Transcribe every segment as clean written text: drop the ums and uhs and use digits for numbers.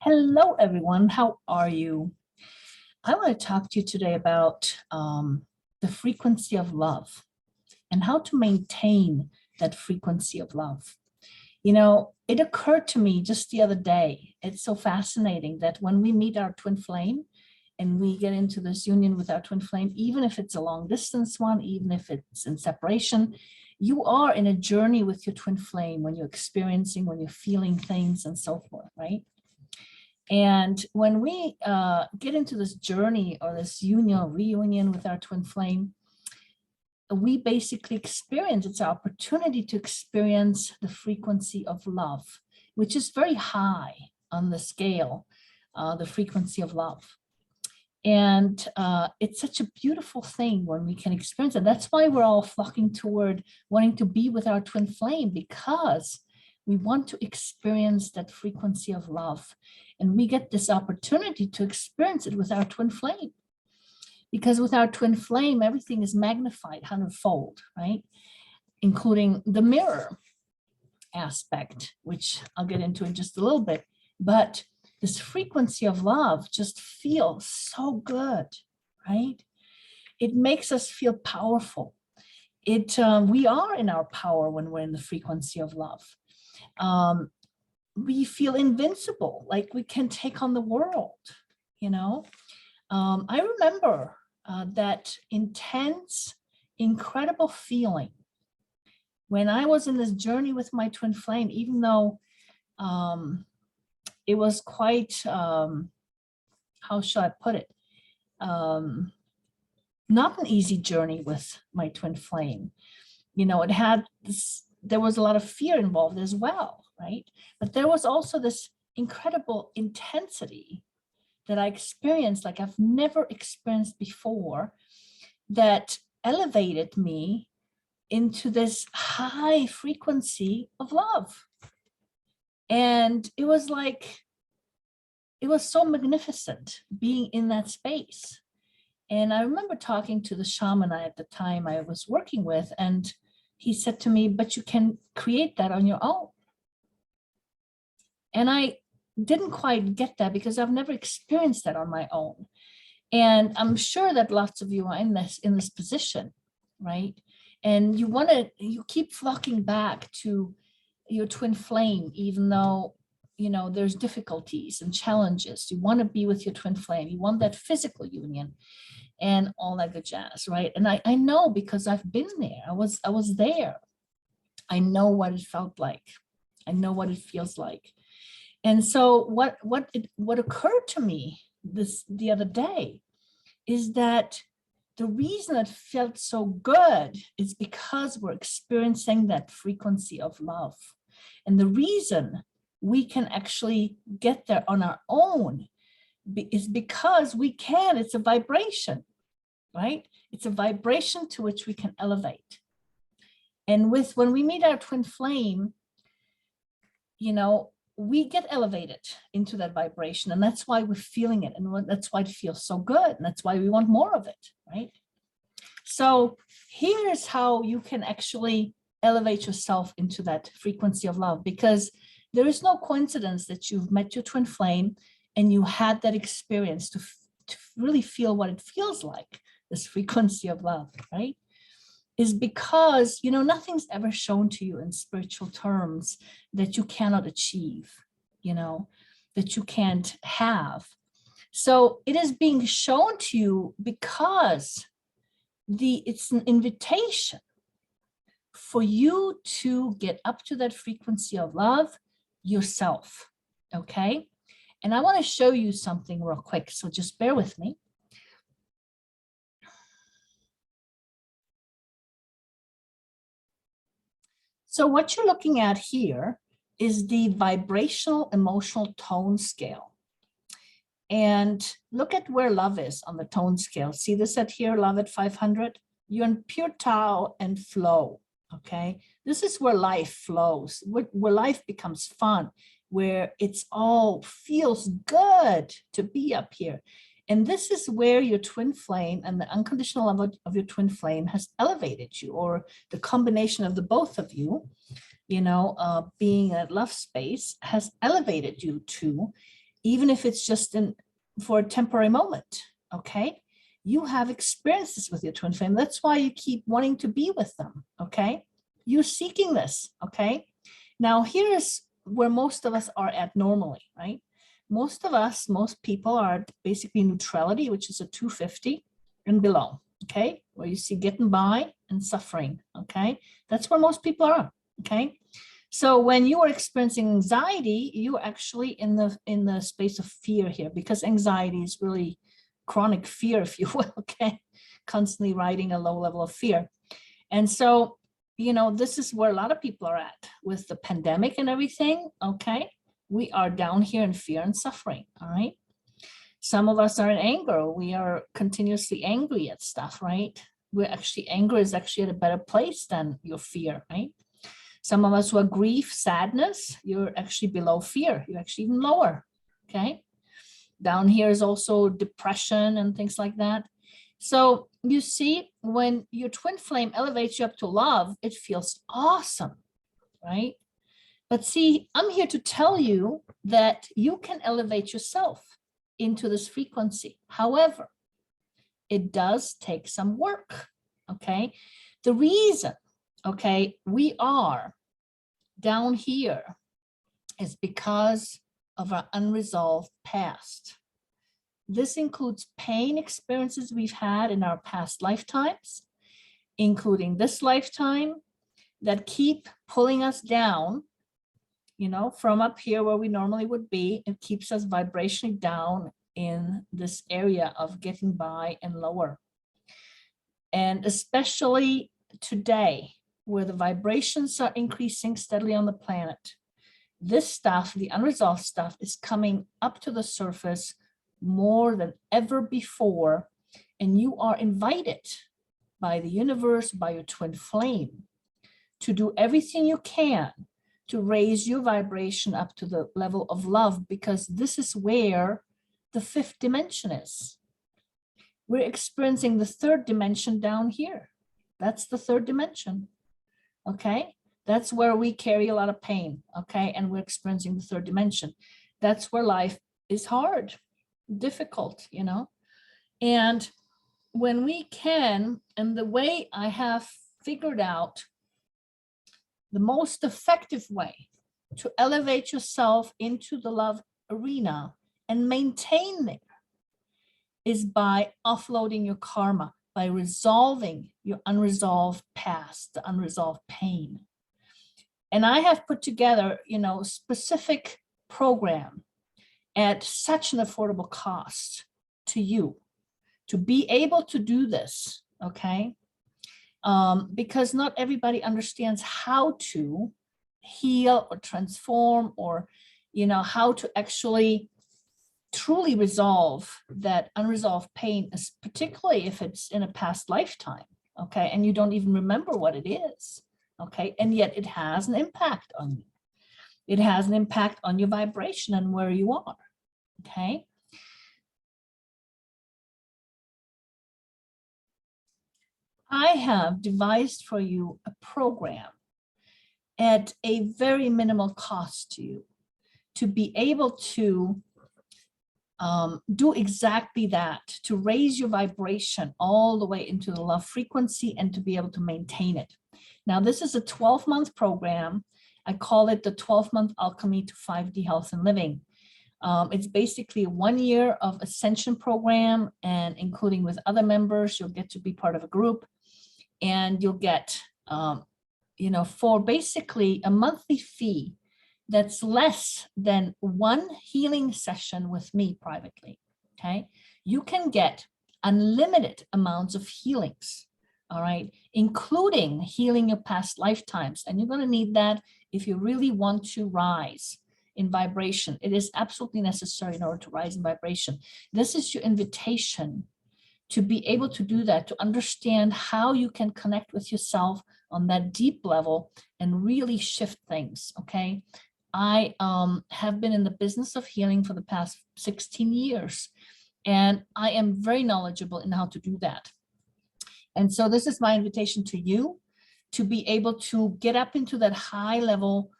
Hello, everyone. How are you? I want to talk to you today about the frequency of love and how to maintain that frequency of love. You know, it occurred to me just the other day. It's so fascinating that when we meet our twin flame and we get into this union with our twin flame, even if it's a long distance one, even if it's in separation, you are in a journey with your twin flame when you're experiencing, when you're feeling things and so forth, right? And when we get into this journey or this union or reunion with our twin flame, we basically experience, it's our opportunity to experience the frequency of love, which is very high on the scale, the frequency of love. And it's such a beautiful thing when we can experience it. That's why we're all flocking toward wanting to be with our twin flame, because we want to experience that frequency of love. And we get this opportunity to experience it with our twin flame. Because with our twin flame, everything is magnified 100-fold, right? Including the mirror aspect, which I'll get into in just a little bit. But this frequency of love just feels so good, right? It makes us feel powerful. We are in our power when we're in the frequency of love. We feel invincible, like we can take on the world, you know? I remember that intense, incredible feeling when I was in this journey with my twin flame, even though it was quite, how shall I put it? Not an easy journey with my twin flame. You know, it had this, there was a lot of fear involved as well, right? But there was also this incredible intensity that I experienced like I've never experienced before, that elevated me into this high frequency of love. And it was like, it was so magnificent being in that space. And I remember talking to the shaman at the time I was working with, and he said to me, but you can create that on your own. And I didn't quite get that because I've never experienced that on my own. And I'm sure that lots of you are in this position, right? And you keep flocking back to your twin flame, even though, you know, there's difficulties and challenges. You want to be with your twin flame. You want that physical union and all that good jazz, right? And I know, because I've been there. I was there. I know what it felt like. I know what it feels like. And so what occurred to me the other day is that the reason it felt so good is because we're experiencing that frequency of love. And the reason we can actually get there on our own is because we can. It's a vibration, right? It's a vibration to which we can elevate. And when we meet our twin flame, you know, we get elevated into that vibration, and that's why we're feeling it, and that's why it feels so good, and that's why we want more of it, right? So here's how you can actually elevate yourself into that frequency of love, because there is no coincidence that you've met your twin flame and you had that experience to really feel what it feels like, this frequency of love, right? Is because, you know, nothing's ever shown to you in spiritual terms that you cannot achieve, you know, that you can't have. So it is being shown to you because it's an invitation for you to get up to that frequency of love yourself, okay? And I want to show you something real quick, so just bear with me. So what you're looking at here is the vibrational emotional tone scale. And look at where love is on the tone scale. See this at here, love at 500? You're in pure Tao and flow, okay? This is where life flows, where life becomes fun, where it's all feels good to be up here. And this is where your twin flame and the unconditional love of your twin flame has elevated you, or the combination of the both of you, you know, being at love space has elevated you to. even if it's just for a temporary moment, okay? You have experiences with your twin flame. That's why you keep wanting to be with them, okay? You're seeking this, okay? Now, here's where most of us are at normally, right? Most people are at basically neutrality, which is a 250 and below, okay? Where you see getting by and suffering, okay? That's where most people are, okay? So when you are experiencing anxiety, you're actually in the space of fear here, because anxiety is really chronic fear, if you will, okay? Constantly riding a low level of fear. And so, this is where a lot of people are at with the pandemic and everything, okay? We are down here in fear and suffering, all right? Some of us are in anger. We are continuously angry at stuff, right? Anger is actually at a better place than your fear, right? Some of us who are grief, sadness, you're actually below fear. You're actually even lower, okay? Down here is also depression and things like that. So you see, when your twin flame elevates you up to love, it feels awesome, right? But see, I'm here to tell you that you can elevate yourself into this frequency. However, it does take some work, okay? The reason, okay, we are down here is because of our unresolved past. This includes pain experiences we've had in our past lifetimes, including this lifetime, that keep pulling us down, from up here where we normally would be. It keeps us vibrationally down in this area of getting by and lower. And especially today, where the vibrations are increasing steadily on the planet, this stuff, the unresolved stuff, is coming up to the surface more than ever before. And you are invited by the universe, by your twin flame, to do everything you can to raise your vibration up to the level of love, because this is where the fifth dimension is. We're experiencing the third dimension down here. That's the third dimension, okay? That's where we carry a lot of pain, okay? And we're experiencing the third dimension. That's where life is hard, difficult, And when we can, and the way I have figured out the most effective way to elevate yourself into the love arena and maintain there is by offloading your karma, by resolving your unresolved past, the unresolved pain. And I have put together, a specific program at such an affordable cost to you to be able to do this, okay? Because not everybody understands how to heal or transform, or, how to actually truly resolve that unresolved pain, particularly if it's in a past lifetime, okay? And you don't even remember what it is, okay? And yet it has an impact on you. It has an impact on your vibration and where you are, okay? I have devised for you a program at a very minimal cost to you to be able to do exactly that, to raise your vibration all the way into the love frequency and to be able to maintain it. Now, this is a 12-month program. I call it the 12-month Alchemy to 5D Health and Living. It's basically 1 year of ascension program, and including with other members, you'll get to be part of a group, and you'll get, for basically a monthly fee that's less than one healing session with me privately, okay? You can get unlimited amounts of healings, all right, including healing your past lifetimes. And you're going to need that if you really want to rise in vibration. It is absolutely necessary in order to rise in vibration. This is your invitation to be able to do that, to understand how you can connect with yourself on that deep level and really shift things, okay? I have been in the business of healing for the past 16 years, and I am very knowledgeable in how to do that. And so this is my invitation to you, to be able to get up into that high level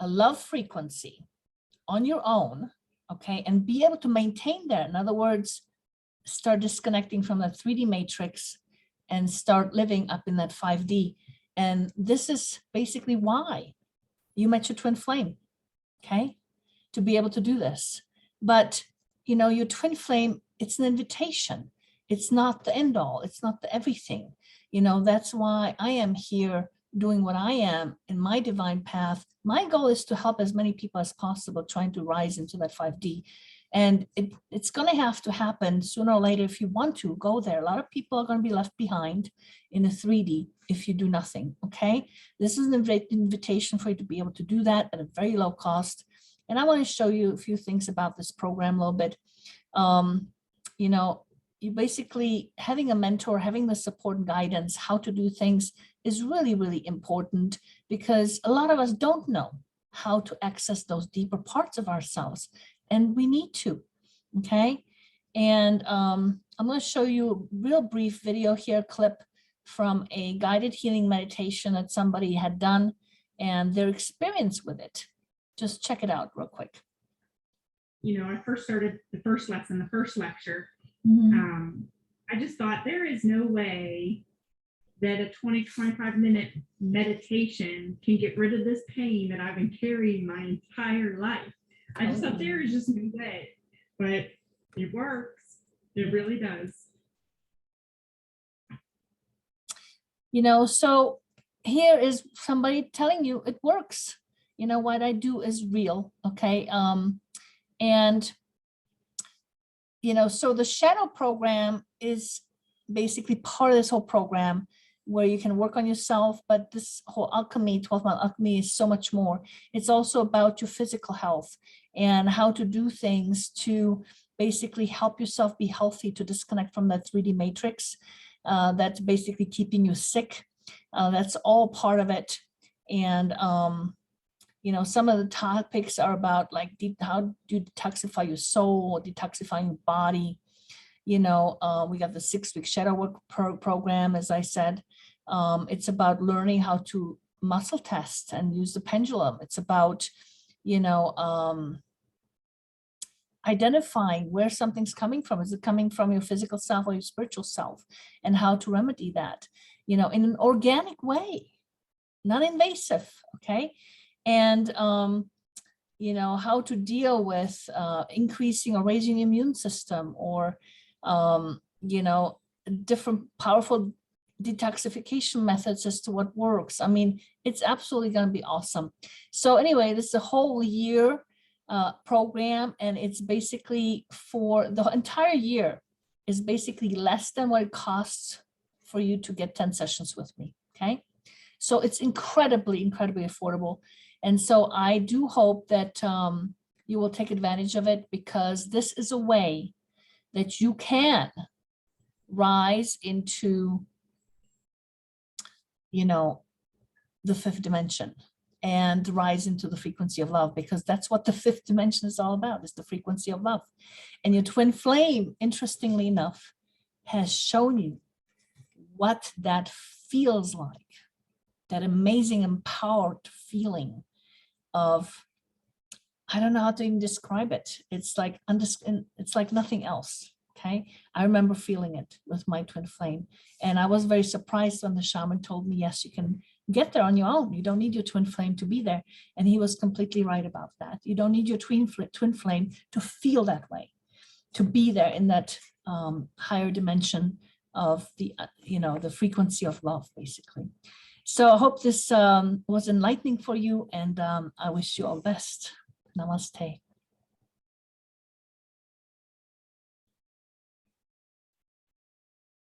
love frequency on your own, okay, and be able to maintain that. In other words, start disconnecting from the 3D matrix and start living up in that 5D. And this is basically why you met your twin flame, okay, to be able to do this. But, you know, your twin flame, it's an invitation. It's not the end all. It's not the everything. You know, that's why I am here doing what I am in my divine path. My goal is to help as many people as possible trying to rise into that 5D. And it's going to have to happen sooner or later. If you want to go there, a lot of people are going to be left behind in the 3D if you do nothing. Okay, this is an invitation for you to be able to do that at a very low cost. And I want to show you a few things about this program a little bit. You know, you basically having a mentor, having the support and guidance, how to do things is really, really important, because a lot of us don't know how to access those deeper parts of ourselves, and we need to, okay? And I'm going to show you a real brief video here, clip from a guided healing meditation that somebody had done and their experience with it. Just check it out real quick. You know, I first started the first lesson, the first lecture. I just thought there is no way that a 20-25 minute meditation can get rid of this pain that I've been carrying my entire life. I just thought there is just no way, but it works. It really does. You know, so here is somebody telling you it works. You know, what I do is real, okay? And, you know, so the shadow program is basically part of this whole program where you can work on yourself, but this whole alchemy, 12-month alchemy, is so much more. It's also about your physical health and how to do things to basically help yourself be healthy, to disconnect from that 3D matrix that's basically keeping you sick. That's all part of it. And, you know, some of the topics are about like how do you detoxify your soul, detoxifying your body. You know, we got the 6-week shadow work program, as I said. It's about learning how to muscle test and use the pendulum. It's about, you know, identifying where something's coming from. Is it coming from your physical self or your spiritual self, and how to remedy that, you know, in an organic way, not invasive, okay? And, you know, how to deal with increasing or raising your immune system, or, you know, different powerful detoxification methods as to what works. I mean, it's absolutely going to be awesome. So anyway, this is a whole year program, and it's basically for the entire year is basically less than what it costs for you to get 10 sessions with me, okay? So it's incredibly, incredibly affordable. And so I do hope that you will take advantage of it, because this is a way that you can rise into, you know, the 5th dimension and rise into the frequency of love, because that's what the 5th dimension is all about, is the frequency of love. And your twin flame, interestingly enough, has shown you what that feels like, that amazing empowered feeling of, I don't know how to even describe it. It's like nothing else. Okay, I remember feeling it with my twin flame, and I was very surprised when the shaman told me, yes, you can get there on your own. You don't need your twin flame to be there. And he was completely right about that. You don't need your twin flame to feel that way, to be there in that higher dimension of the, you know, the frequency of love, basically. So I hope this was enlightening for you, and I wish you all the best. Namaste.